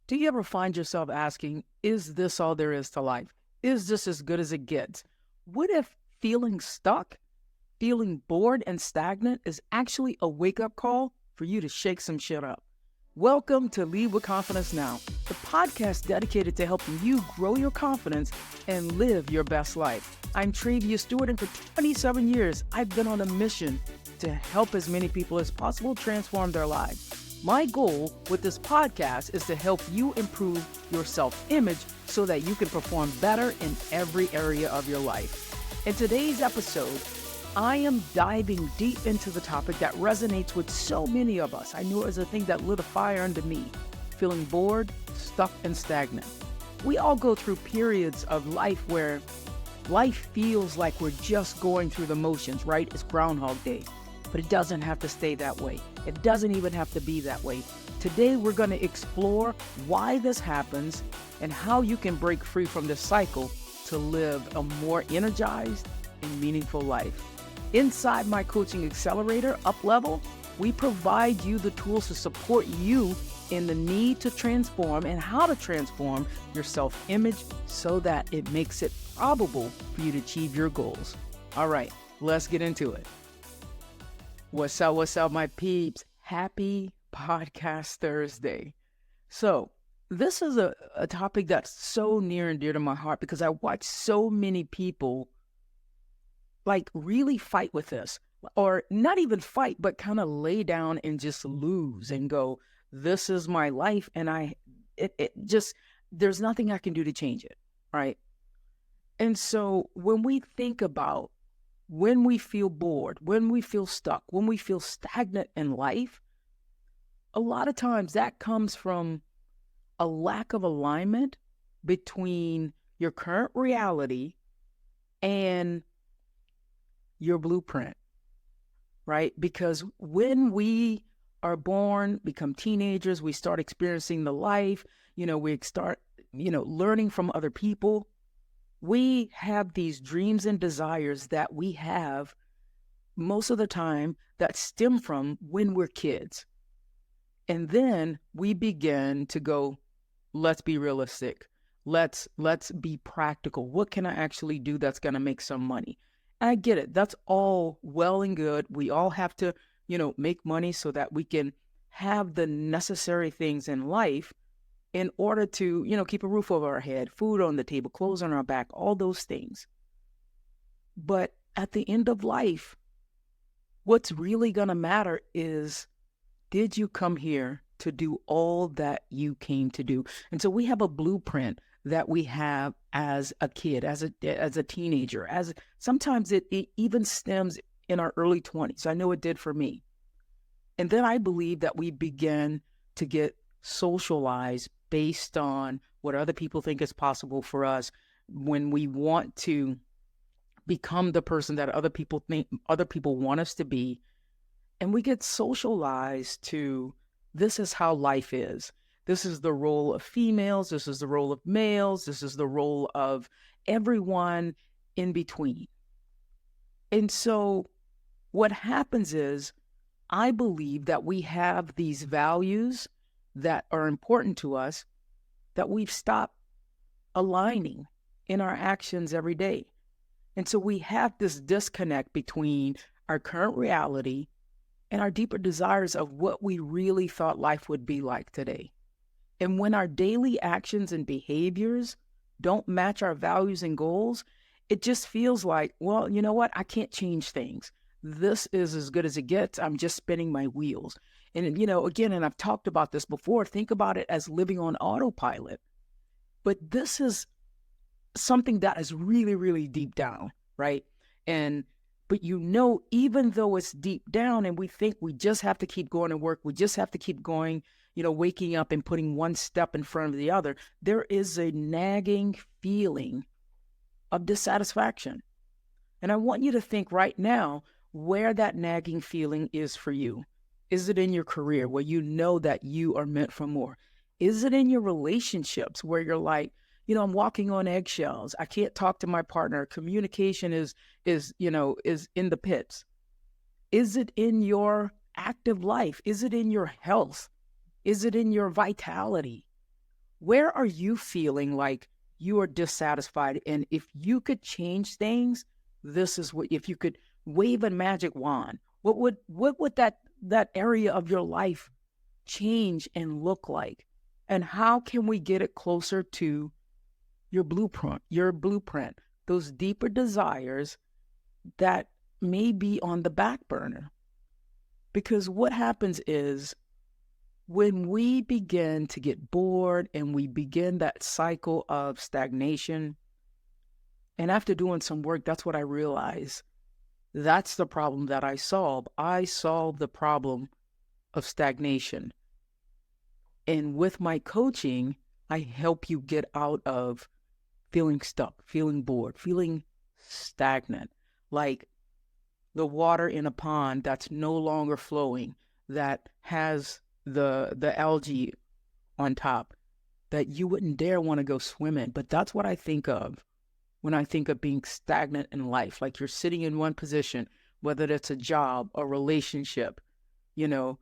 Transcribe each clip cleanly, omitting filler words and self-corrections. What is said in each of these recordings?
Do you ever find yourself asking, is this all there is to life? Is this as good as it gets? What if feeling stuck, feeling bored and stagnant is actually a wake-up call for you to shake some shit up? Welcome to Lead with Confidence Now, the podcast dedicated to helping you grow your confidence and live your best life. I'm Travia Steward, and for 27 years, I've been on a mission to help as many people as possible transform their lives. My goal with this podcast is to help you improve your self-image so that you can perform better in every area of your life. In today's episode, I am diving deep into the topic that resonates with so many of us. I knew it was a thing that lit a fire under me, feeling bored, stuck, and stagnant. We all go through periods of life where life feels like we're just going through the motions, right? It's Groundhog Day. But it doesn't have to stay that way. It doesn't even have to be that way. Today, we're going to explore why this happens and how you can break free from this cycle to live a more energized and meaningful life. Inside my coaching accelerator, Up Level, we provide you the tools to support you in the need to transform and how to transform your self-image so that it makes it probable for you to achieve your goals. All right, let's get into it. What's up, my peeps? Happy Podcast Thursday. So this is a topic that's so near and dear to my heart because I watch so many people really fight with this, or not even fight, but kind of lay down and just lose and go, this is my life. And there's nothing I can do to change it, right? And so when we think about when we feel bored, when we feel stuck, when we feel stagnant in life, a lot of times that comes from a lack of alignment between your current reality and your blueprint, right? Because when we are born, become teenagers, we start experiencing the life, we start, learning from other people. We have these dreams and desires that we have most of the time that stem from when we're kids. And then we begin to go, let's be realistic. Let's be practical. What can I actually do that's going to make some money? And I get it. That's all well and good. We all have to, make money so that we can have the necessary things in life in order to, keep a roof over our head, food on the table, clothes on our back, all those things. But at the end of life, what's really going to matter is, did you come here to do all that you came to do? And so we have a blueprint that we have as a kid, as a teenager, sometimes it even stems in our early 20s. I know it did for me. And then I believe that we begin to get socialized based on what other people think is possible for us when we want to become the person that other people want us to be. And we get socialized to, this is how life is. This is the role of females. This is the role of males. This is the role of everyone in between. And so what happens is, I believe that we have these values that are important to us that we've stopped aligning in our actions every day. And so we have this disconnect between our current reality and our deeper desires of what we really thought life would be like today. And when our daily actions and behaviors don't match our values and goals, it just feels like, well, you know what? I can't change things. This is as good as it gets. I'm just spinning my wheels. And, again, and I've talked about this before, think about it as living on autopilot. But this is something that is really, really deep down, right? But even though it's deep down and we think we just have to keep going to work, we just have to keep going, waking up and putting one step in front of the other, there is a nagging feeling of dissatisfaction. And I want you to think right now where that nagging feeling is for you. Is it in your career where you know that you are meant for more? Is it in your relationships where you're like, I'm walking on eggshells. I can't talk to my partner. Communication is in the pits. Is it in your active life? Is it in your health? Is it in your vitality? Where are you feeling like you are dissatisfied? And if you could change things, this is what, if you could wave a magic wand, what would that area of your life change and look like? And how can we get it closer to your blueprint, those deeper desires that may be on the back burner? Because what happens is when we begin to get bored and we begin that cycle of stagnation, and after doing some work, that's what I realized. That's the problem that I solve. I solve the problem of stagnation. And with my coaching, I help you get out of feeling stuck, feeling bored, feeling stagnant, like the water in a pond that's no longer flowing, that has the algae on top, that you wouldn't dare want to go swim in. But that's what I think of when I think of being stagnant in life. Like you're sitting in one position, whether it's a job, a relationship, you know,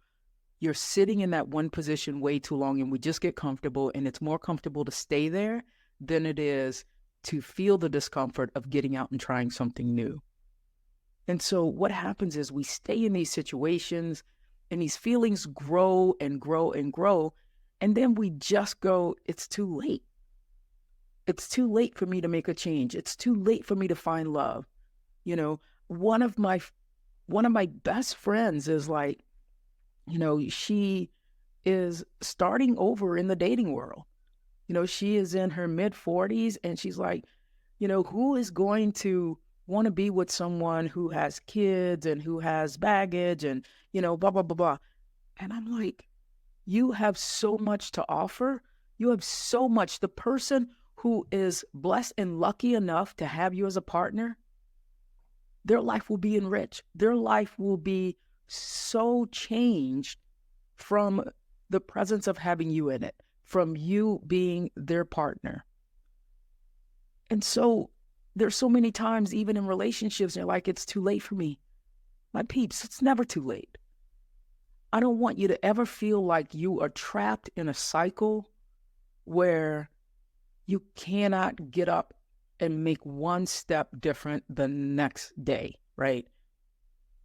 you're sitting in that one position way too long, and we just get comfortable, and it's more comfortable to stay there than it is to feel the discomfort of getting out and trying something new. And so what happens is we stay in these situations, and these feelings grow and grow and grow, and then we just go, it's too late. It's too late for me to make a change. It's too late for me to find love. You know, one of my best friends is like, she is starting over in the dating world. She is in her mid 40s, and she's like, who is going to want to be with someone who has kids and who has baggage and, blah, blah, blah, blah. And I'm like, you have so much to offer. You have so much. The person who is blessed and lucky enough to have you as a partner, their life will be enriched. Their life will be so changed from the presence of having you in it, from you being their partner. And so there's so many times, even in relationships, they're like, it's too late for me. My peeps, it's never too late. I don't want you to ever feel like you are trapped in a cycle where you cannot get up and make one step different the next day, right?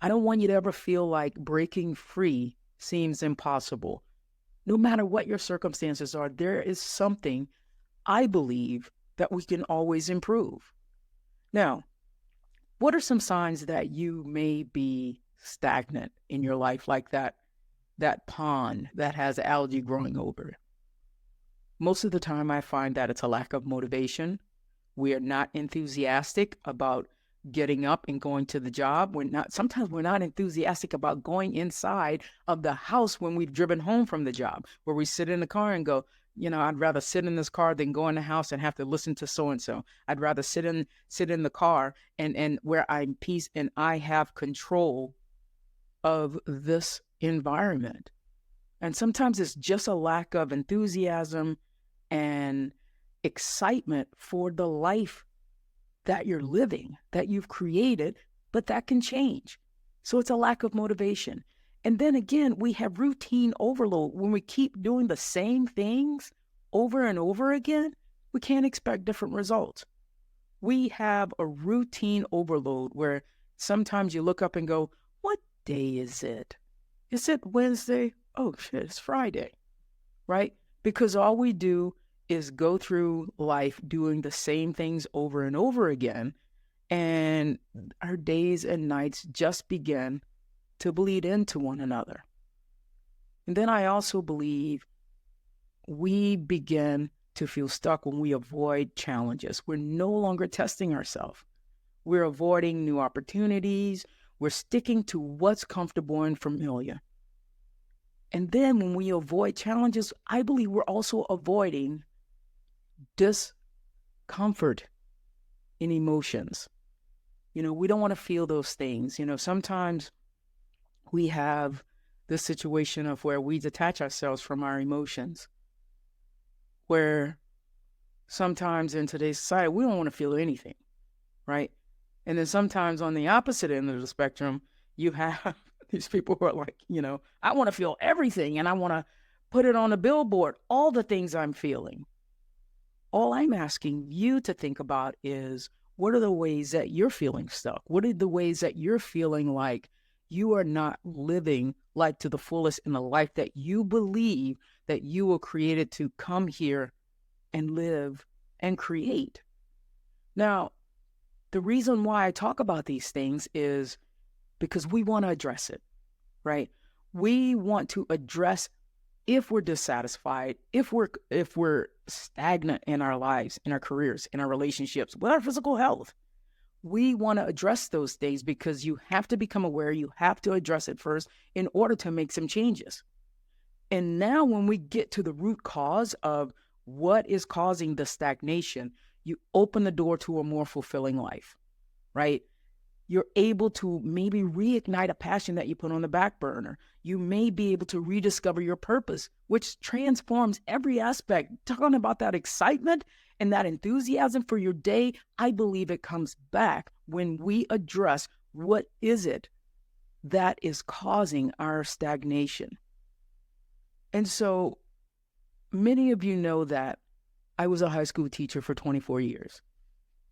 I don't want you to ever feel like breaking free seems impossible. No matter what your circumstances are, there is something, I believe, that we can always improve. Now, what are some signs that you may be stagnant in your life, like that pond that has algae growing over it? Most of the time, I find that it's a lack of motivation. We are not enthusiastic about getting up and going to the job. Sometimes we're not enthusiastic about going inside of the house when we've driven home from the job, where we sit in the car and go, I'd rather sit in this car than go in the house and have to listen to so-and-so. I'd rather sit in the car and where I'm peace and I have control of this environment. And sometimes it's just a lack of enthusiasm and excitement for the life that you're living, that you've created, but that can change. So it's a lack of motivation. And then again, we have routine overload. When we keep doing the same things over and over again, we can't expect different results. We have a routine overload where sometimes you look up and go, what day is it? Is it Wednesday? Oh shit, it's Friday, right? Because all we do is go through life doing the same things over and over again, and our days and nights just begin to bleed into one another. And then I also believe we begin to feel stuck when we avoid challenges. We're no longer testing ourselves. We're avoiding new opportunities. We're sticking to what's comfortable and familiar. And then when we avoid challenges, I believe we're also avoiding discomfort in emotions. We don't want to feel those things. Sometimes we have this situation of where we detach ourselves from our emotions, where sometimes in today's society, we don't want to feel anything, right? And then sometimes on the opposite end of the spectrum, you have these people who are like, I want to feel everything and I want to put it on a billboard, all the things I'm feeling. All I'm asking you to think about is, what are the ways that you're feeling stuck? What are the ways that you're feeling like you are not living life to the fullest in the life that you believe that you were created to come here and live and create? Now, the reason why I talk about these things is because we want to address it, right? We want to address if we're dissatisfied, if we're stagnant in our lives, in our careers, in our relationships, with our physical health. We want to address those things because you have to become aware, you have to address it first in order to make some changes. And now when we get to the root cause of what is causing the stagnation, you open the door to a more fulfilling life, right? You're able to maybe reignite a passion that you put on the back burner. You may be able to rediscover your purpose, which transforms every aspect. Talking about that excitement and that enthusiasm for your day, I believe it comes back when we address what is it that is causing our stagnation. And so many of you know that I was a high school teacher for 24 years,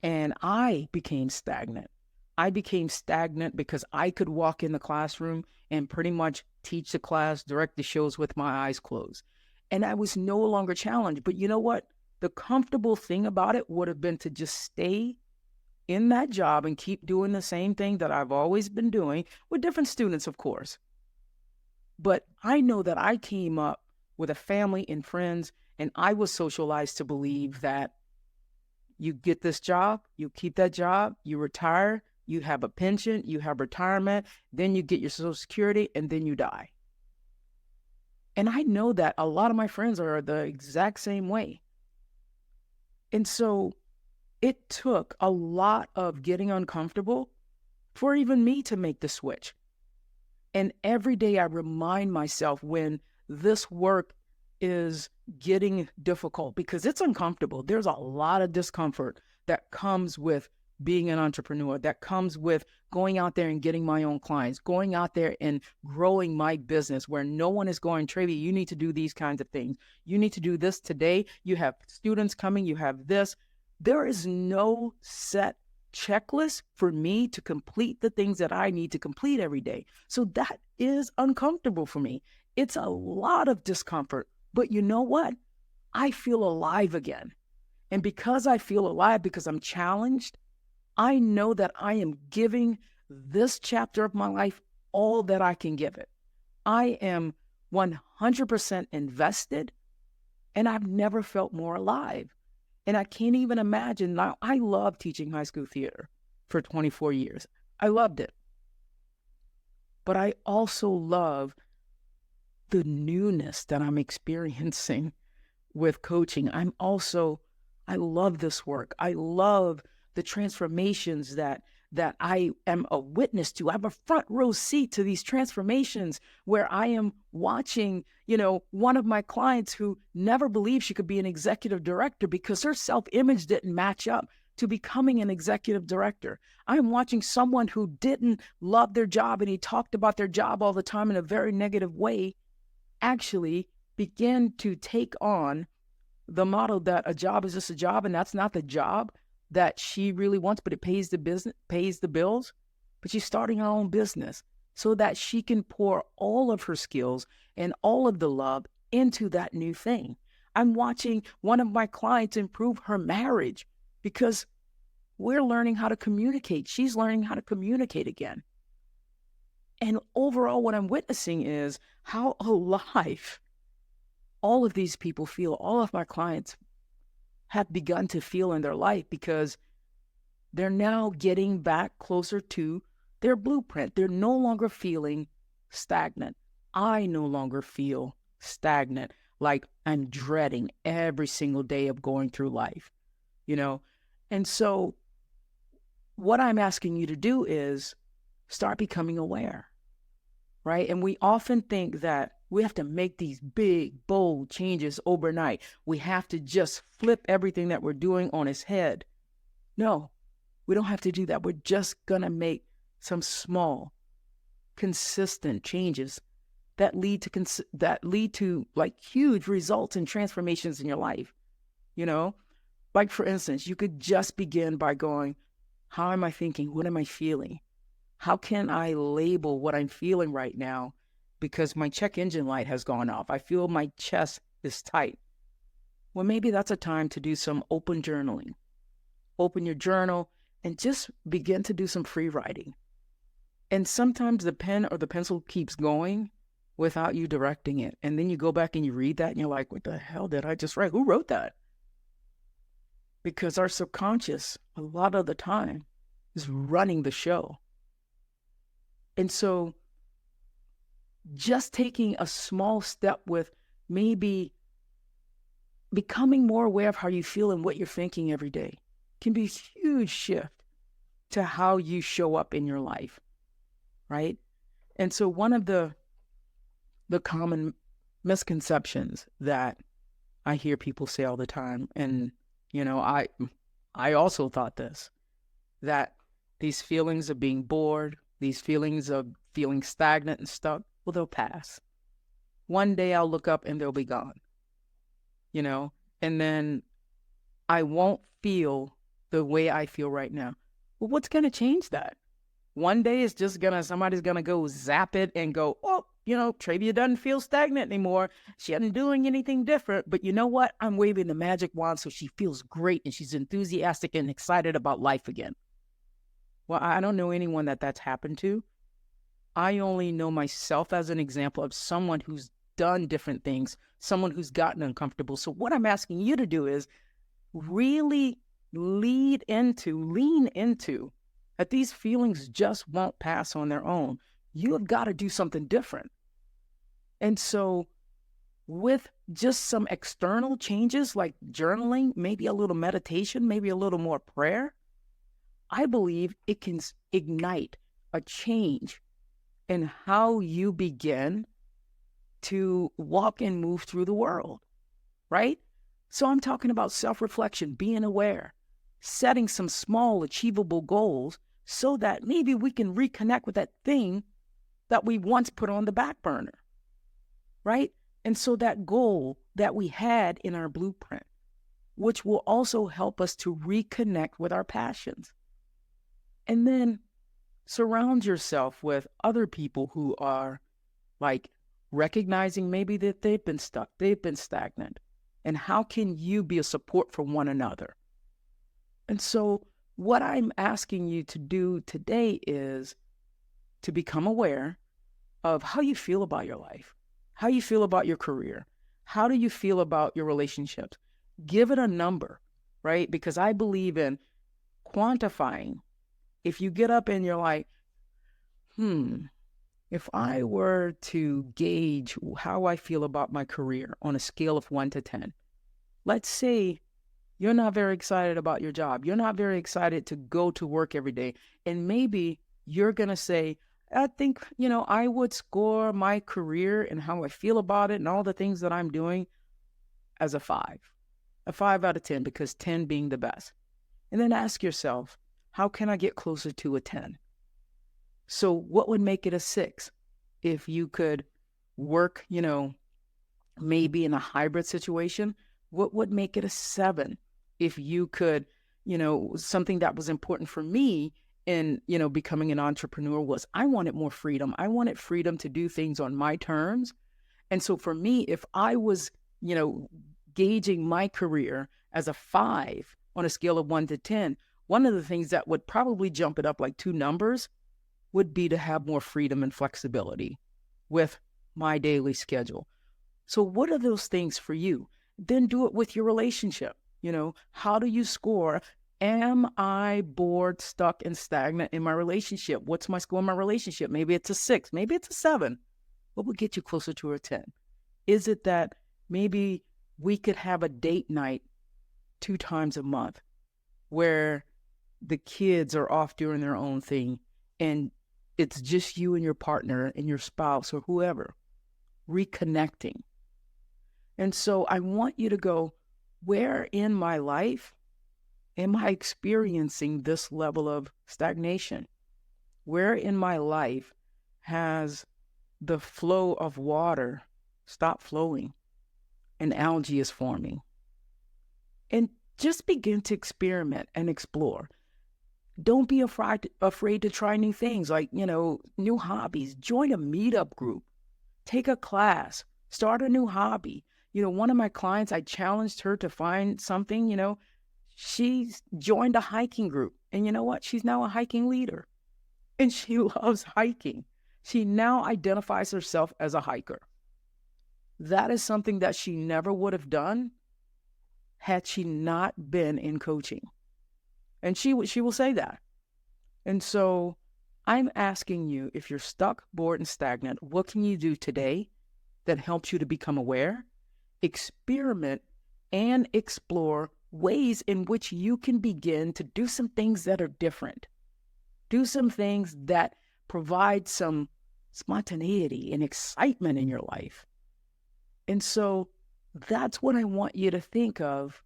and I became stagnant. I became stagnant because I could walk in the classroom and pretty much teach the class, direct the shows with my eyes closed. And I was no longer challenged. But you know what? The comfortable thing about it would have been to just stay in that job and keep doing the same thing that I've always been doing with different students, of course. But I know that I came up with a family and friends, and I was socialized to believe that you get this job, you keep that job, you retire, you have a pension, you have retirement, then you get your Social Security, and then you die. And I know that a lot of my friends are the exact same way. And so it took a lot of getting uncomfortable for even me to make the switch. And every day I remind myself when this work is getting difficult, because it's uncomfortable. There's a lot of discomfort that comes with being an entrepreneur, that comes with going out there and getting my own clients, going out there and growing my business where no one is going, Travia, you need to do these kinds of things. You need to do this today. You have students coming, you have this. There is no set checklist for me to complete the things that I need to complete every day. So that is uncomfortable for me. It's a lot of discomfort, but you know what? I feel alive again. And because I feel alive, because I'm challenged, I know that I am giving this chapter of my life all that I can give it. I am 100% invested, and I've never felt more alive. And I can't even imagine now. I love teaching high school theater for 24 years. I loved it. But I also love the newness that I'm experiencing with coaching. I love this work. I love the transformations that I am a witness to. I have a front row seat to these transformations where I am watching, one of my clients who never believed she could be an executive director because her self-image didn't match up to becoming an executive director. I'm watching someone who didn't love their job and he talked about their job all the time in a very negative way, actually begin to take on the model that a job is just a job, and that's not the job that she really wants, but it pays the bills. But she's starting her own business so that she can pour all of her skills and all of the love into that new thing. I'm watching one of my clients improve her marriage because we're learning how to communicate. She's learning how to communicate again. And overall, what I'm witnessing is how alive all of these people feel. All of my clients have begun to feel in their life because they're now getting back closer to their blueprint. They're no longer feeling stagnant. I no longer feel stagnant, like I'm dreading every single day of going through life, And so what I'm asking you to do is start becoming aware, right? And we often think that we have to make these big, bold changes overnight. We have to just flip everything that we're doing on its head. No, we don't have to do that. We're just going to make some small, consistent changes that lead to like huge results and transformations in your life. You know, like for instance, you could just begin by going, how am I thinking? What am I feeling? How can I label what I'm feeling right now? Because my check engine light has gone off. I feel my chest is tight. Well, maybe that's a time to do some open journaling. Open your journal and just begin to do some free writing. And sometimes the pen or the pencil keeps going without you directing it. And then you go back and you read that and you're like, what the hell did I just write? Who wrote that? Because our subconscious, a lot of the time, is running the show. And so just taking a small step with maybe becoming more aware of how you feel and what you're thinking every day can be a huge shift to how you show up in your life, right? And so one of the common misconceptions that I hear people say all the time, and I also thought this, that these feelings of being bored, these feelings of feeling stagnant and stuck, well, they'll pass. One day I'll look up and they'll be gone, and then I won't feel the way I feel right now. Well, what's going to change that? One day it's just somebody's going to go zap it and go, oh, Travia doesn't feel stagnant anymore. She isn't doing anything different. But you know what? I'm waving the magic wand so she feels great and she's enthusiastic and excited about life again. Well, I don't know anyone that's happened to. I only know myself as an example of someone who's done different things, someone who's gotten uncomfortable. So what I'm asking you to do is really lean into that these feelings just won't pass on their own. You have got to do something different. And so with just some external changes like journaling, maybe a little meditation, maybe a little more prayer, I believe it can ignite a change in how you begin to walk and move through the world, right? So I'm talking about self-reflection, being aware, setting some small achievable goals so that maybe we can reconnect with that thing that we once put on the back burner, right? And so that goal that we had in our blueprint, which will also help us to reconnect with our passions. And then surround yourself with other people who are like recognizing maybe that they've been stuck, they've been stagnant. And how can you be a support for one another? And so what I'm asking you to do today is to become aware of how you feel about your life, how you feel about your career, how do you feel about your relationships? Give it a number, right? Because I believe in quantifying. If you get up and you're like, if I were to gauge how I feel about my career on a scale of 1 to 10, let's say you're not very excited about your job. You're not very excited to go to work every day. And maybe you're going to say, I think, I would score my career and how I feel about it and all the things that I'm doing as a 5 out of 10, because 10 being the best. And then ask yourself, how can I get closer to a 10? So what would make it a 6? If you could work, maybe in a hybrid situation, what would make it a 7? If you could, something that was important for me in, becoming an entrepreneur was I wanted more freedom. I wanted freedom to do things on my terms. And so for me, if I was, gauging my career as a 5 on a scale of 1 to 10, one of the things that would probably jump it up like 2 numbers would be to have more freedom and flexibility with my daily schedule. So what are those things for you? Then do it with your relationship. How do you score? Am I bored, stuck, and stagnant in my relationship? What's my score in my relationship? Maybe it's a 6, maybe it's a 7. What would get you closer to a 10? Is it that maybe we could have a date night 2 times a month where the kids are off doing their own thing and it's just you and your partner and your spouse or whoever reconnecting? And so I want you to go, where in my life am I experiencing this level of stagnation? Where in my life has the flow of water stop flowing and algae is forming. And just begin to experiment and explore. Don't be afraid to try new things like, new hobbies. Join a meetup group. Take a class. Start a new hobby. One of my clients, I challenged her to find something, she's joined a hiking group. And you know what? She's now a hiking leader. And she loves hiking. She now identifies herself as a hiker. That is something that she never would have done had she not been in coaching. And she will say that. And so I'm asking you, if you're stuck, bored, and stagnant, what can you do today that helps you to become aware, experiment, and explore ways in which you can begin to do some things that are different. Do some things that provide some spontaneity and excitement in your life. And so that's what I want you to think of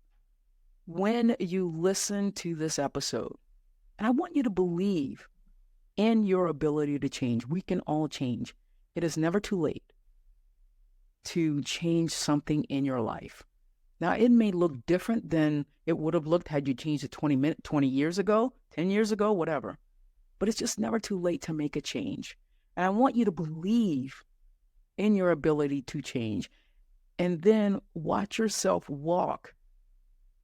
when you listen to this episode. And I want you to believe in your ability to change. We can all change. It is never too late to change something in your life. Now, it may look different than it would have looked had you changed it 20 years ago, 10 years ago, whatever. But it's just never too late to make a change. And I want you to believe in your ability to change. And then watch yourself walk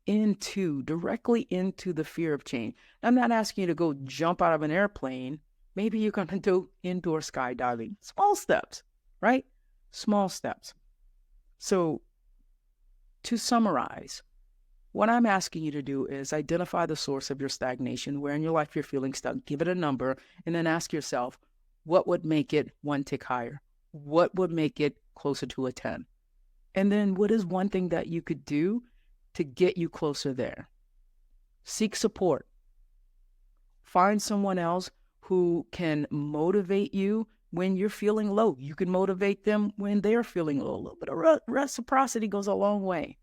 directly into the fear of change. I'm not asking you to go jump out of an airplane. Maybe you're going to do indoor skydiving. Small steps, right? Small steps. So to summarize, what I'm asking you to do is identify the source of your stagnation, where in your life you're feeling stuck. Give it a number, and then ask yourself, what would make it one tick higher? What would make it closer to a 10? And then what is one thing that you could do to get you closer there? Seek support. Find someone else who can motivate you when you're feeling low. You can motivate them when they're feeling low. A little bit of reciprocity goes a long way.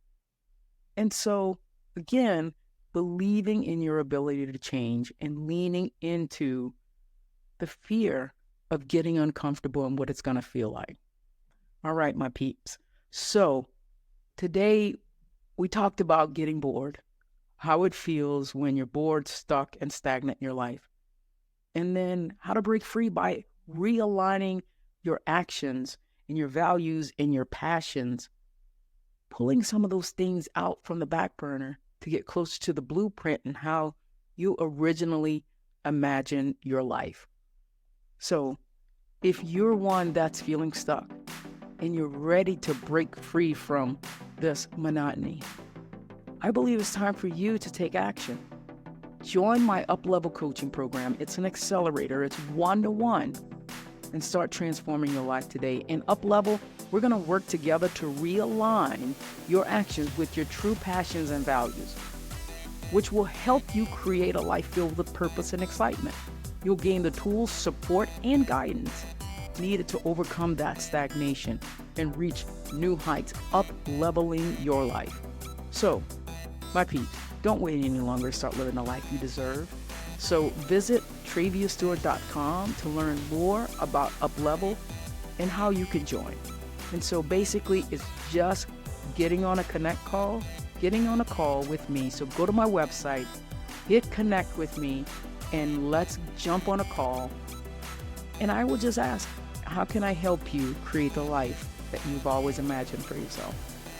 And so, again, believing in your ability to change and leaning into the fear of getting uncomfortable and what it's going to feel like. All right, my peeps. So today we talked about getting bored, how it feels when you're bored, stuck, and stagnant in your life, and then how to break free by realigning your actions and your values and your passions, pulling some of those things out from the back burner to get closer to the blueprint and how you originally imagined your life. So if you're one that's feeling stuck and you're ready to break free from this monotony, I believe it's time for you to take action. Join my up-level coaching program. It's an accelerator. It's one-to-one. And start transforming your life today. In up-level, we're going to work together to realign your actions with your true passions and values, which will help you create a life filled with purpose and excitement. You'll gain the tools, support, and guidance needed to overcome that stagnation and reach new heights, up-leveling your life. So, my peeps, don't wait any longer to start living the life you deserve. So visit traviasteward.com to learn more about UpLevel and how you can join. And so basically it's just getting on a call with me. So go to my website, hit connect with me, and let's jump on a call. And I will just ask, how can I help you create the life that you've always imagined for yourself?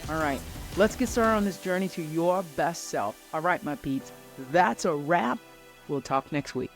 All right, let's get started on this journey to your best self. All right, my peeps, that's a wrap. We'll talk next week.